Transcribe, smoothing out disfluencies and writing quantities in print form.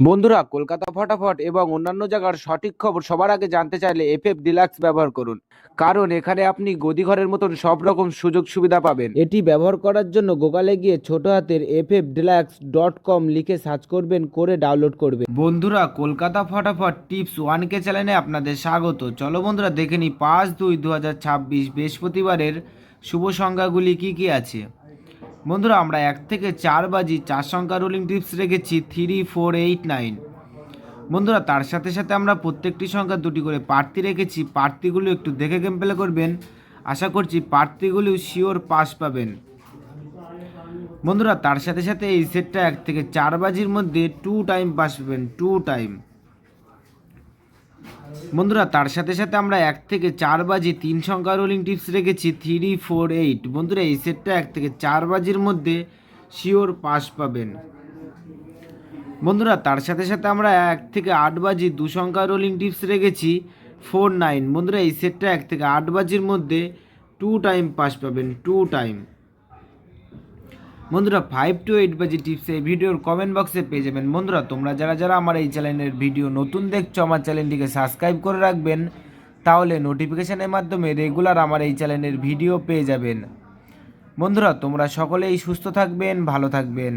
বন্ধুরা, কলকাতা ফটাফট এবং অন্যান্য জায়গার সঠিক খবর সবার আগে জানতে চাইলে এফএফ ডিলাক্স ব্যবহার করুন। কারণ এখানে আপনি গদিঘরের মতন সব রকম সুযোগ সুবিধা পাবেন। এটি ব্যবহার করার জন্য গুগলে গিয়ে ছোট হাতের ffdeluxe.com লিখে সার্চ করবেন, করে ডাউনলোড করবেন। বন্ধুরা, কলকাতা ফটাফট টিপস 1K চ্যানেলে আপনাদের স্বাগত। চলো বন্ধুরা, দেখে নিই 5/2/2026 বৃহস্পতিবারের শুভ সংখ্যাগুলি কি কি আছে। বন্ধুরা, আমরা 1 থেকে 4 বাজি 4 সংখ্যা রুলিং টিপস রেখেছি 3, 4, 8, 9। বন্ধুরা, তার সাথে সাথে আমরা প্রত্যেকটি সংখ্যা দুটি করে প্রার্থী রেখেছি। প্রার্থীগুলো একটু দেখে গেম প্লে করবেন, আশা করছি প্রার্থীগুলিও শিওর পাস পাবেন। বন্ধুরা, তার সাথে সাথে এই সেটটা 1 থেকে 4 বাজির মধ্যে 2 টাইম পাস পাবেন, 2 টাইম। বন্ধুরা, তার সাথে সাথে আমরা 1 থেকে 4 বাজি 3 সংখ্যা রোলিং টিপস রেখেছি 3, 4, 8। বন্ধুরা, এই সেটটা 1 থেকে 4 বাজির মধ্যে শিওর পাস পাবেন। বন্ধুরা, তার সাথে সাথে আমরা 1 থেকে 8 বাজি 2 সংখ্যা রোলিং টিপস রেখেছি 4, 9। বন্ধুরা, এই সেটটা 1 থেকে 8 বাজির মধ্যে 2 টাইম পাস পাবেন, 2 টাইম। বন্ধুরা, 5 to 8 বাজি টিপস এই ভিডিওর কমেন্ট বক্সে পেয়ে যাবেন। বন্ধুরা, তোমরা যারা যারা আমার এই চ্যানেলের ভিডিও নতুন দেখছো, আমার চ্যানেলটিকে সাবস্ক্রাইব করে রাখবেন, তাহলে নোটিফিকেশনের মাধ্যমে রেগুলার আমার এই চ্যানেলের ভিডিও পেয়ে যাবেন। বন্ধুরা, তোমরা সকলেই সুস্থ থাকবেন, ভালো থাকবেন।